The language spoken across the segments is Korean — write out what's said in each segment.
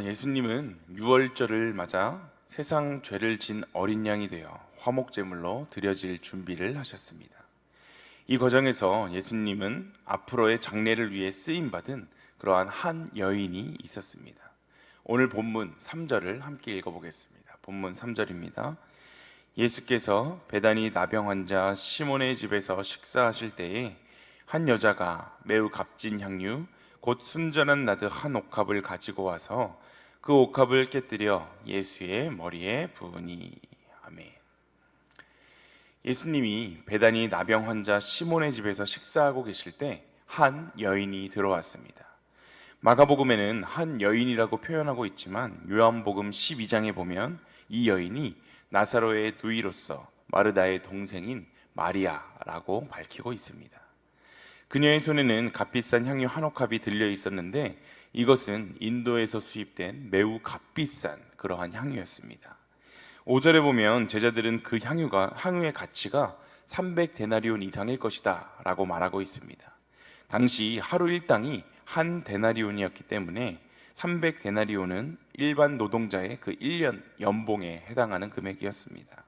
예수님은 유월절을 맞아 세상 죄를 진 어린 양이 되어 화목제물로 드려질 준비를 하셨습니다. 이 과정에서 예수님은 앞으로의 장례를 위해 쓰임받은 그러한 한 여인이 있었습니다. 오늘 본문 3절을 함께 읽어보겠습니다. 본문 3절입니다. 예수께서 베다니 나병 환자 시몬의 집에서 식사하실 때에 한 여자가 매우 값진 향유 곧 순전한 나드 한 옥합을 가지고 와서 그 옥합을 깨뜨려 예수의 머리에 부으니. 아멘. 예수님이 베다니 나병 환자 시몬의 집에서 식사하고 계실 때 한 여인이 들어왔습니다. 마가복음에는 한 여인이라고 표현하고 있지만 요한복음 12장에 보면 이 여인이 나사로의 누이로서 마르다의 동생인 마리아라고 밝히고 있습니다. 그녀의 손에는 값비싼 향유 한 옥합이 들려 있었는데 이것은 인도에서 수입된 매우 값비싼 그러한 향유였습니다. 5절에 보면 제자들은 그 향유의 가치가 300데나리온 이상일 것이다 라고 말하고 있습니다. 당시 하루 일당이 한 데나리온이었기 때문에 300데나리온은 일반 노동자의 그 1년 연봉에 해당하는 금액이었습니다.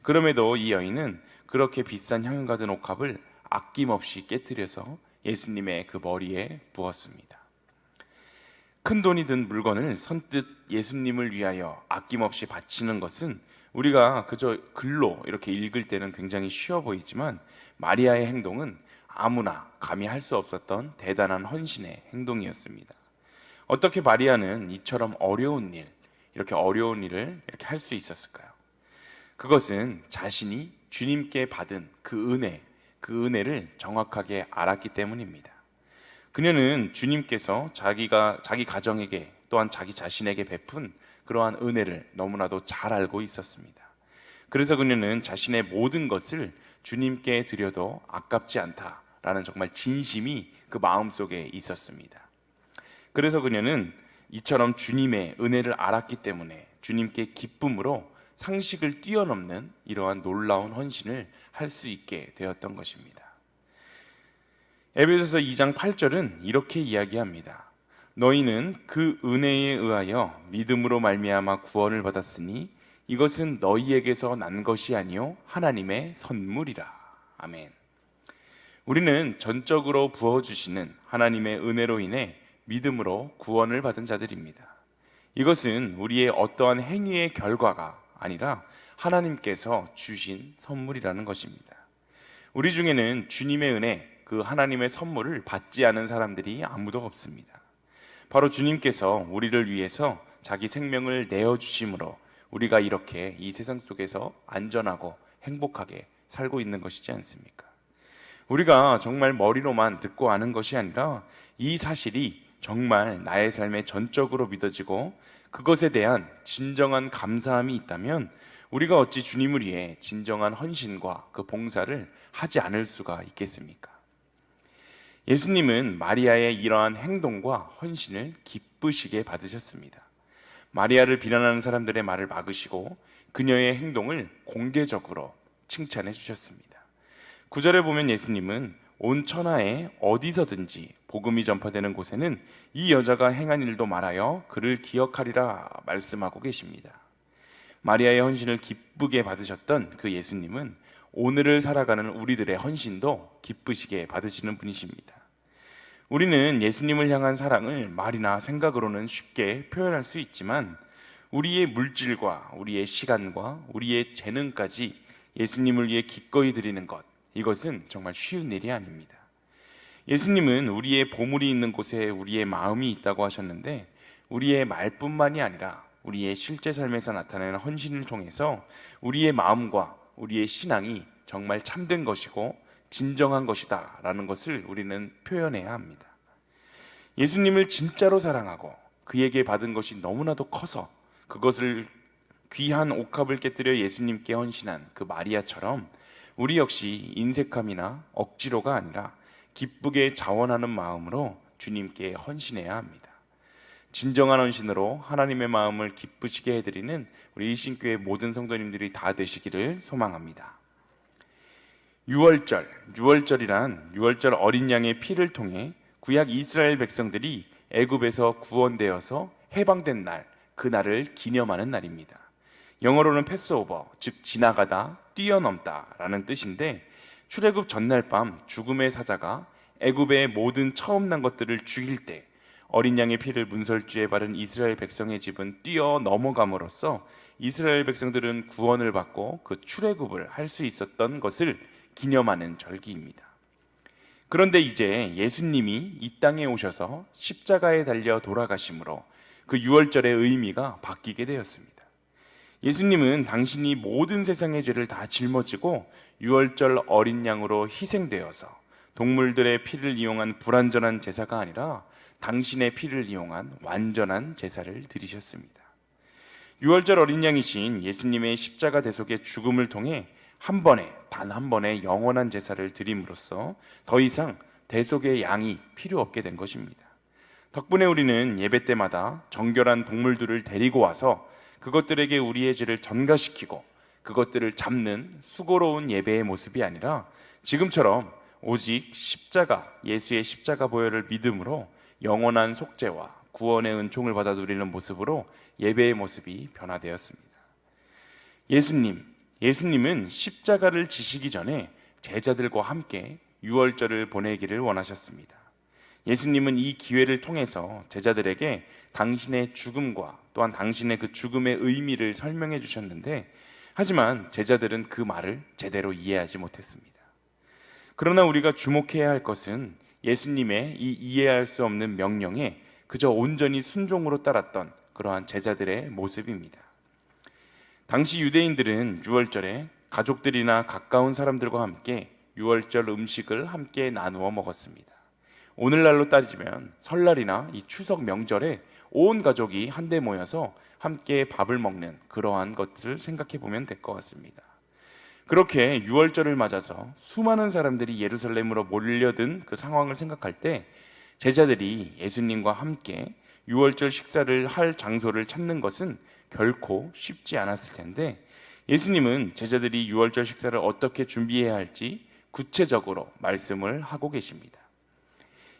그럼에도 이 여인은 그렇게 비싼 향유가 든 옥합을 아낌없이 깨뜨려서 예수님의 그 머리에 부었습니다. 큰 돈이 든 물건을 선뜻 예수님을 위하여 아낌없이 바치는 것은 우리가 그저 글로 이렇게 읽을 때는 굉장히 쉬워 보이지만 마리아의 행동은 아무나 감히 할 수 없었던 대단한 헌신의 행동이었습니다. 어떻게 마리아는 이처럼 이렇게 어려운 일을 이렇게 할 수 있었을까요? 그것은 자신이 주님께 받은 그 은혜를 정확하게 알았기 때문입니다. 그녀는 주님께서 자기 가정에게 또한 자기 자신에게 베푼 그러한 은혜를 너무나도 잘 알고 있었습니다. 그래서 그녀는 자신의 모든 것을 주님께 드려도 아깝지 않다라는 정말 진심이 그 마음속에 있었습니다. 그래서 그녀는 이처럼 주님의 은혜를 알았기 때문에 주님께 기쁨으로 상식을 뛰어넘는 이러한 놀라운 헌신을 할 수 있게 되었던 것입니다. 에베소서 2장 8절은 이렇게 이야기합니다. 너희는 그 은혜에 의하여 믿음으로 말미암아 구원을 받았으니 이것은 너희에게서 난 것이 아니요 하나님의 선물이라. 아멘. 우리는 전적으로 부어주시는 하나님의 은혜로 인해 믿음으로 구원을 받은 자들입니다. 이것은 우리의 어떠한 행위의 결과가 아니라 하나님께서 주신 선물이라는 것입니다. 우리 중에는 주님의 은혜, 그 하나님의 선물을 받지 않은 사람들이 아무도 없습니다. 바로 주님께서 우리를 위해서 자기 생명을 내어주심으로 우리가 이렇게 이 세상 속에서 안전하고 행복하게 살고 있는 것이지 않습니까? 우리가 정말 머리로만 듣고 아는 것이 아니라 이 사실이 정말 나의 삶에 전적으로 믿어지고 그것에 대한 진정한 감사함이 있다면 우리가 어찌 주님을 위해 진정한 헌신과 그 봉사를 하지 않을 수가 있겠습니까? 예수님은 마리아의 이러한 행동과 헌신을 기쁘시게 받으셨습니다. 마리아를 비난하는 사람들의 말을 막으시고 그녀의 행동을 공개적으로 칭찬해 주셨습니다. 9절에 보면 예수님은 온 천하에 어디서든지 복음이 전파되는 곳에는 이 여자가 행한 일도 말하여 그를 기억하리라 말씀하고 계십니다. 마리아의 헌신을 기쁘게 받으셨던 그 예수님은 오늘을 살아가는 우리들의 헌신도 기쁘시게 받으시는 분이십니다. 우리는 예수님을 향한 사랑을 말이나 생각으로는 쉽게 표현할 수 있지만 우리의 물질과 우리의 시간과 우리의 재능까지 예수님을 위해 기꺼이 드리는 것, 이것은 정말 쉬운 일이 아닙니다. 예수님은 우리의 보물이 있는 곳에 우리의 마음이 있다고 하셨는데 우리의 말뿐만이 아니라 우리의 실제 삶에서 나타내는 헌신을 통해서 우리의 마음과 우리의 신앙이 정말 참된 것이고 진정한 것이다 라는 것을 우리는 표현해야 합니다. 예수님을 진짜로 사랑하고 그에게 받은 것이 너무나도 커서 그것을 귀한 옥합을 깨뜨려 예수님께 헌신한 그 마리아처럼 우리 역시 인색함이나 억지로가 아니라 기쁘게 자원하는 마음으로 주님께 헌신해야 합니다. 진정한 헌신으로 하나님의 마음을 기쁘시게 해드리는 우리 일신교회 모든 성도님들이 다 되시기를 소망합니다. 유월절이란 유월절 어린 양의 피를 통해 구약 이스라엘 백성들이 애굽에서 구원되어서 해방된 날, 그날을 기념하는 날입니다. 영어로는 패스오버, 즉 지나가다, 뛰어넘다라는 뜻인데 출애굽 전날 밤 죽음의 사자가 애굽의 모든 처음 난 것들을 죽일 때 어린 양의 피를 문설주에 바른 이스라엘 백성의 집은 뛰어넘어감으로써 이스라엘 백성들은 구원을 받고 그 출애굽을 할 수 있었던 것을 기념하는 절기입니다. 그런데 이제 예수님이 이 땅에 오셔서 십자가에 달려 돌아가심으로 그 유월절의 의미가 바뀌게 되었습니다. 예수님은 당신이 모든 세상의 죄를 다 짊어지고 유월절 어린 양으로 희생되어서 동물들의 피를 이용한 불완전한 제사가 아니라 당신의 피를 이용한 완전한 제사를 드리셨습니다. 유월절 어린 양이신 예수님의 십자가 대속의 죽음을 통해 단 한 번의 영원한 제사를 드림으로써 더 이상 대속의 양이 필요 없게 된 것입니다. 덕분에 우리는 예배 때마다 정결한 동물들을 데리고 와서 그것들에게 우리의 죄를 전가시키고 그것들을 잡는 수고로운 예배의 모습이 아니라 지금처럼 오직 예수의 십자가 보혈을 믿음으로 영원한 속죄와 구원의 은총을 받아 누리는 모습으로 예배의 모습이 변화되었습니다. 예수님은 십자가를 지시기 전에 제자들과 함께 유월절을 보내기를 원하셨습니다. 예수님은 이 기회를 통해서 제자들에게 당신의 죽음과 또한 당신의 그 죽음의 의미를 설명해 주셨는데 하지만 제자들은 그 말을 제대로 이해하지 못했습니다. 그러나 우리가 주목해야 할 것은 예수님의 이 이해할 수 없는 명령에 그저 온전히 순종으로 따랐던 그러한 제자들의 모습입니다. 당시 유대인들은 유월절에 가족들이나 가까운 사람들과 함께 유월절 음식을 함께 나누어 먹었습니다. 오늘날로 따지면 설날이나 이 추석 명절에 온 가족이 한데 모여서 함께 밥을 먹는 그러한 것들을 생각해 보면 될 것 같습니다. 그렇게 유월절을 맞아서 수많은 사람들이 예루살렘으로 몰려든 그 상황을 생각할 때 제자들이 예수님과 함께 유월절 식사를 할 장소를 찾는 것은 결코 쉽지 않았을 텐데 예수님은 제자들이 유월절 식사를 어떻게 준비해야 할지 구체적으로 말씀을 하고 계십니다.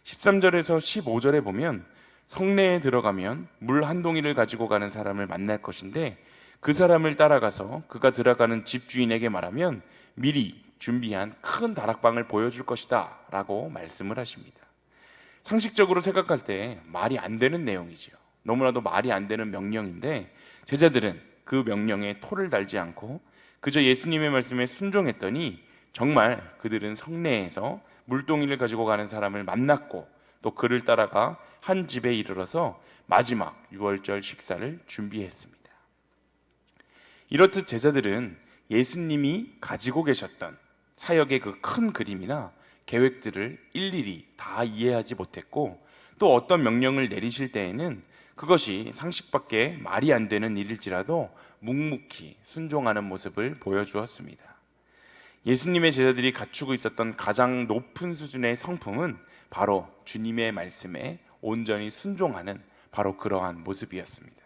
13절에서 15절에 보면 성내에 들어가면 물 한 동이를 가지고 가는 사람을 만날 것인데 그 사람을 따라가서 그가 들어가는 집주인에게 말하면 미리 준비한 큰 다락방을 보여줄 것이다 라고 말씀을 하십니다. 상식적으로 생각할 때 말이 안 되는 내용이죠. 너무나도 말이 안 되는 명령인데 제자들은 그 명령에 토를 달지 않고 그저 예수님의 말씀에 순종했더니 정말 그들은 성내에서 물동이를 가지고 가는 사람을 만났고 또 그를 따라가 한 집에 이르러서 마지막 유월절 식사를 준비했습니다. 이렇듯 제자들은 예수님이 가지고 계셨던 사역의 그 큰 그림이나 계획들을 일일이 다 이해하지 못했고 또 어떤 명령을 내리실 때에는 그것이 상식밖에 말이 안 되는 일일지라도 묵묵히 순종하는 모습을 보여주었습니다. 예수님의 제자들이 갖추고 있었던 가장 높은 수준의 성품은 바로 주님의 말씀에 온전히 순종하는 바로 그러한 모습이었습니다.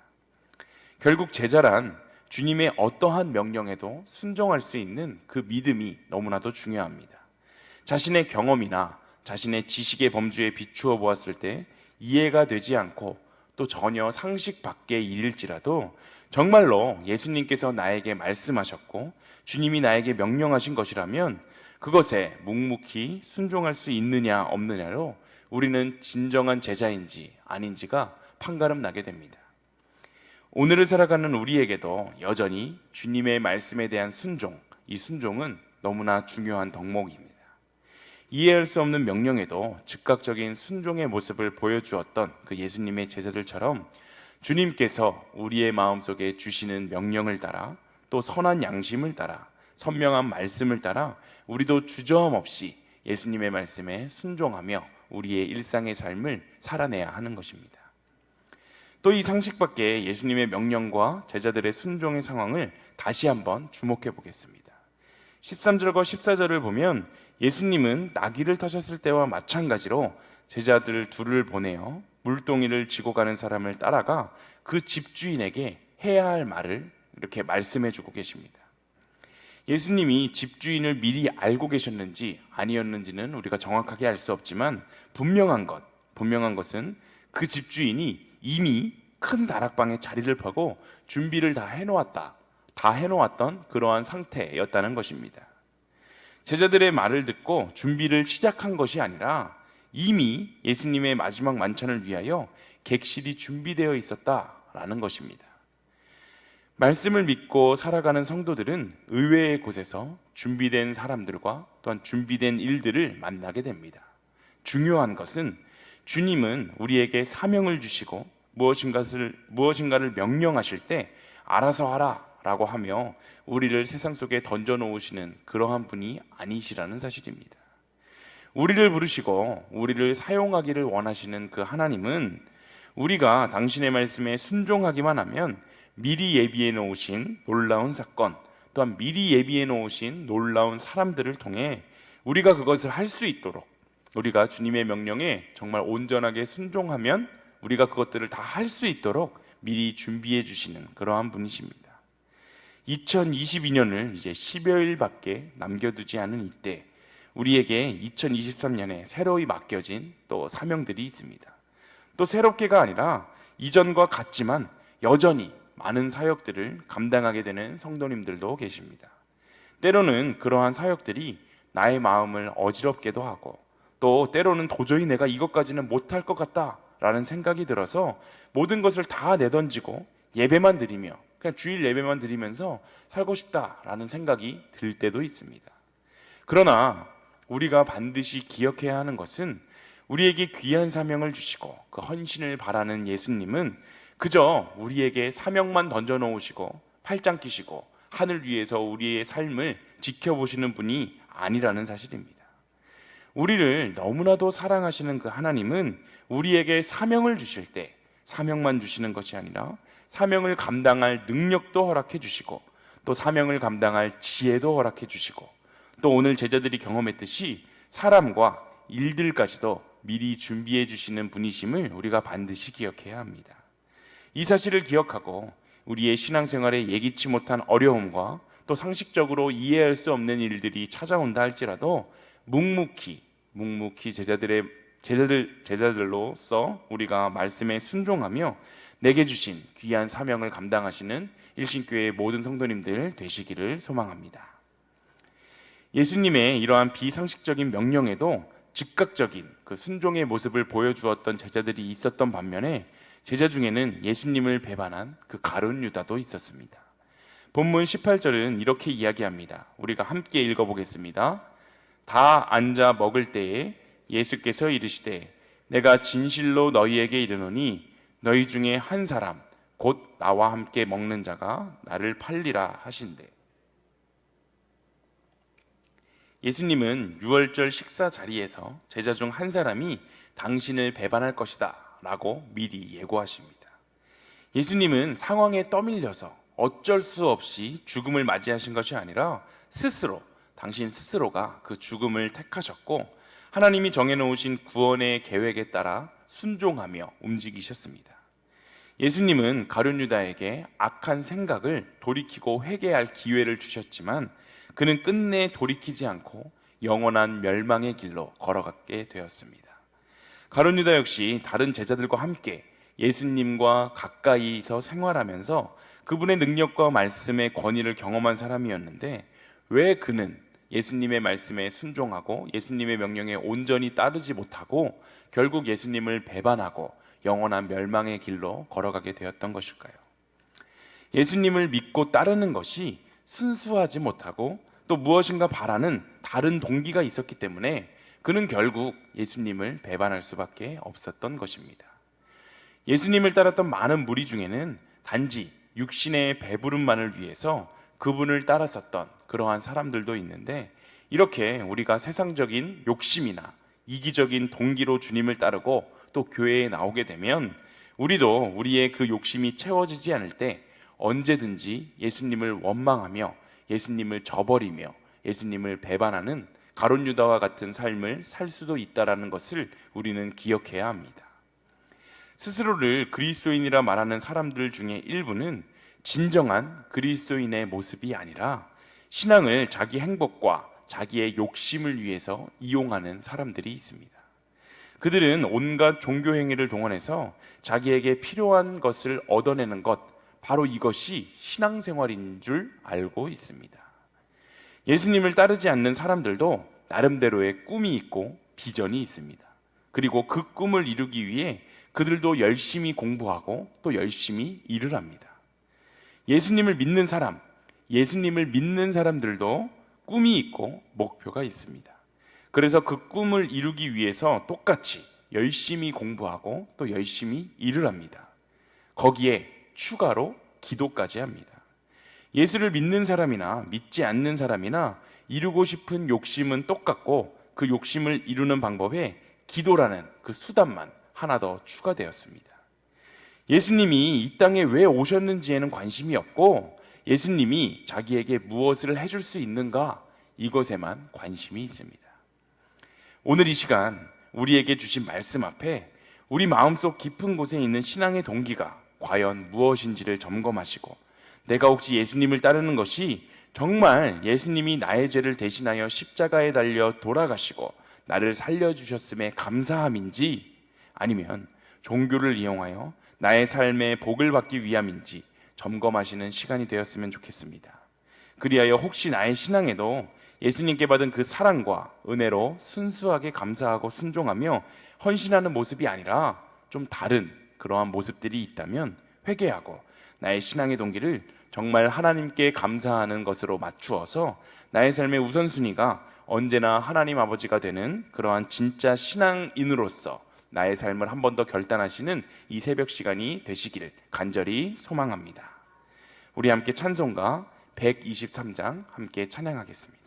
결국 제자란 주님의 어떠한 명령에도 순종할 수 있는 그 믿음이 너무나도 중요합니다. 자신의 경험이나 자신의 지식의 범주에 비추어 보았을 때 이해가 되지 않고 또 전혀 상식 밖의 일일지라도 정말로 예수님께서 나에게 말씀하셨고 주님이 나에게 명령하신 것이라면 그것에 묵묵히 순종할 수 있느냐 없느냐로 우리는 진정한 제자인지 아닌지가 판가름 나게 됩니다. 오늘을 살아가는 우리에게도 여전히 주님의 말씀에 대한 순종, 이 순종은 너무나 중요한 덕목입니다. 이해할 수 없는 명령에도 즉각적인 순종의 모습을 보여주었던 그 예수님의 제자들처럼 주님께서 우리의 마음속에 주시는 명령을 따라 또 선한 양심을 따라 선명한 말씀을 따라 우리도 주저함 없이 예수님의 말씀에 순종하며 우리의 일상의 삶을 살아내야 하는 것입니다. 또 이 상식 밖에 예수님의 명령과 제자들의 순종의 상황을 다시 한번 주목해 보겠습니다. 13절과 14절을 보면 예수님은 나귀를 타셨을 때와 마찬가지로 제자들 둘을 보내어 물동이를 지고 가는 사람을 따라가 그 집주인에게 해야 할 말을 이렇게 말씀해 주고 계십니다. 예수님이 집주인을 미리 알고 계셨는지 아니었는지는 우리가 정확하게 알 수 없지만 분명한 것은 그 집주인이 이미 큰 다락방에 자리를 펴고 준비를 다 해놓았던 그러한 상태였다는 것입니다. 제자들의 말을 듣고 준비를 시작한 것이 아니라 이미 예수님의 마지막 만찬을 위하여 객실이 준비되어 있었다라는 것입니다. 말씀을 믿고 살아가는 성도들은 의외의 곳에서 준비된 사람들과 또한 준비된 일들을 만나게 됩니다. 중요한 것은 주님은 우리에게 사명을 주시고 무엇인가를 명령하실 때 알아서 하라 라고 하며 우리를 세상 속에 던져놓으시는 그러한 분이 아니시라는 사실입니다. 우리를 부르시고 우리를 사용하기를 원하시는 그 하나님은 우리가 당신의 말씀에 순종하기만 하면 미리 예비해 놓으신 놀라운 사건, 또한 미리 예비해 놓으신 놀라운 사람들을 통해 우리가 그것을 할 수 있도록, 우리가 주님의 명령에 정말 온전하게 순종하면 우리가 그것들을 다 할 수 있도록 미리 준비해 주시는 그러한 분이십니다. 2022년을 이제 10여일밖에 남겨두지 않은 이때 우리에게 2023년에 새로이 맡겨진 또 사명들이 있습니다. 또 새롭게가 아니라 이전과 같지만 여전히 많은 사역들을 감당하게 되는 성도님들도 계십니다. 때로는 그러한 사역들이 나의 마음을 어지럽게도 하고, 또 때로는 도저히 내가 이것까지는 못할 것 같다라는 생각이 들어서 모든 것을 다 내던지고 예배만 드리며 그냥 주일 예배만 드리면서 살고 싶다라는 생각이 들 때도 있습니다. 그러나 우리가 반드시 기억해야 하는 것은 우리에게 귀한 사명을 주시고 그 헌신을 바라는 예수님은 그저 우리에게 사명만 던져놓으시고 팔짱 끼시고 하늘 위에서 우리의 삶을 지켜보시는 분이 아니라는 사실입니다. 우리를 너무나도 사랑하시는 그 하나님은 우리에게 사명을 주실 때 사명만 주시는 것이 아니라 사명을 감당할 능력도 허락해 주시고 또 사명을 감당할 지혜도 허락해 주시고 또 오늘 제자들이 경험했듯이 사람과 일들까지도 미리 준비해 주시는 분이심을 우리가 반드시 기억해야 합니다. 이 사실을 기억하고 우리의 신앙생활에 예기치 못한 어려움과 또 상식적으로 이해할 수 없는 일들이 찾아온다 할지라도 묵묵히 제자들로서 우리가 말씀에 순종하며 내게 주신 귀한 사명을 감당하시는 일신교회의 모든 성도님들 되시기를 소망합니다. 예수님의 이러한 비상식적인 명령에도 즉각적인 그 순종의 모습을 보여주었던 제자들이 있었던 반면에 제자 중에는 예수님을 배반한 그 가룟 유다도 있었습니다. 본문 18절은 이렇게 이야기합니다. 우리가 함께 읽어보겠습니다. 다 앉아 먹을 때에 예수께서 이르시되 내가 진실로 너희에게 이르노니 너희 중에 한 사람 곧 나와 함께 먹는 자가 나를 팔리라 하신대. 예수님은 유월절 식사 자리에서 제자 중 한 사람이 당신을 배반할 것이다 라고 미리 예고하십니다. 예수님은 상황에 떠밀려서 어쩔 수 없이 죽음을 맞이하신 것이 아니라 당신 스스로가 그 죽음을 택하셨고 하나님이 정해놓으신 구원의 계획에 따라 순종하며 움직이셨습니다. 예수님은 가룟 유다에게 악한 생각을 돌이키고 회개할 기회를 주셨지만 그는 끝내 돌이키지 않고 영원한 멸망의 길로 걸어가게 되었습니다. 가룟 유다 역시 다른 제자들과 함께 예수님과 가까이서 생활하면서 그분의 능력과 말씀의 권위를 경험한 사람이었는데 왜 그는 예수님의 말씀에 순종하고 예수님의 명령에 온전히 따르지 못하고 결국 예수님을 배반하고 영원한 멸망의 길로 걸어가게 되었던 것일까요? 예수님을 믿고 따르는 것이 순수하지 못하고 또 무엇인가 바라는 다른 동기가 있었기 때문에 그는 결국 예수님을 배반할 수밖에 없었던 것입니다. 예수님을 따랐던 많은 무리 중에는 단지 육신의 배부름만을 위해서 그분을 따랐었던 그러한 사람들도 있는데 이렇게 우리가 세상적인 욕심이나 이기적인 동기로 주님을 따르고 또 교회에 나오게 되면 우리도 우리의 그 욕심이 채워지지 않을 때 언제든지 예수님을 원망하며 예수님을 저버리며 예수님을 배반하는 가룟 유다와 같은 삶을 살 수도 있다는 것을 우리는 기억해야 합니다. 스스로를 그리스도인이라 말하는 사람들 중에 일부는 진정한 그리스도인의 모습이 아니라 신앙을 자기 행복과 자기의 욕심을 위해서 이용하는 사람들이 있습니다. 그들은 온갖 종교 행위를 동원해서 자기에게 필요한 것을 얻어내는 것, 바로 이것이 신앙생활인 줄 알고 있습니다. 예수님을 따르지 않는 사람들도 나름대로의 꿈이 있고 비전이 있습니다. 그리고 그 꿈을 이루기 위해 그들도 열심히 공부하고 또 열심히 일을 합니다. 예수님을 믿는 사람들도 꿈이 있고 목표가 있습니다. 그래서 그 꿈을 이루기 위해서 똑같이 열심히 공부하고 또 열심히 일을 합니다. 거기에 추가로 기도까지 합니다. 예수를 믿는 사람이나 믿지 않는 사람이나 이루고 싶은 욕심은 똑같고 그 욕심을 이루는 방법에 기도라는 그 수단만 하나 더 추가되었습니다. 예수님이 이 땅에 왜 오셨는지에는 관심이 없고 예수님이 자기에게 무엇을 해줄 수 있는가, 이것에만 관심이 있습니다. 오늘 이 시간 우리에게 주신 말씀 앞에 우리 마음속 깊은 곳에 있는 신앙의 동기가 과연 무엇인지를 점검하시고, 내가 혹시 예수님을 따르는 것이 정말 예수님이 나의 죄를 대신하여 십자가에 달려 돌아가시고 나를 살려주셨음에 감사함인지, 아니면 종교를 이용하여 나의 삶에 복을 받기 위함인지 점검하시는 시간이 되었으면 좋겠습니다. 그리하여 혹시 나의 신앙에도 예수님께 받은 그 사랑과 은혜로 순수하게 감사하고 순종하며 헌신하는 모습이 아니라 좀 다른 그러한 모습들이 있다면 회개하고 나의 신앙의 동기를 정말 하나님께 감사하는 것으로 맞추어서 나의 삶의 우선순위가 언제나 하나님 아버지가 되는 그러한 진짜 신앙인으로서 나의 삶을 한 번 더 결단하시는 이 새벽 시간이 되시기를 간절히 소망합니다. 우리 함께 찬송가 123장 함께 찬양하겠습니다.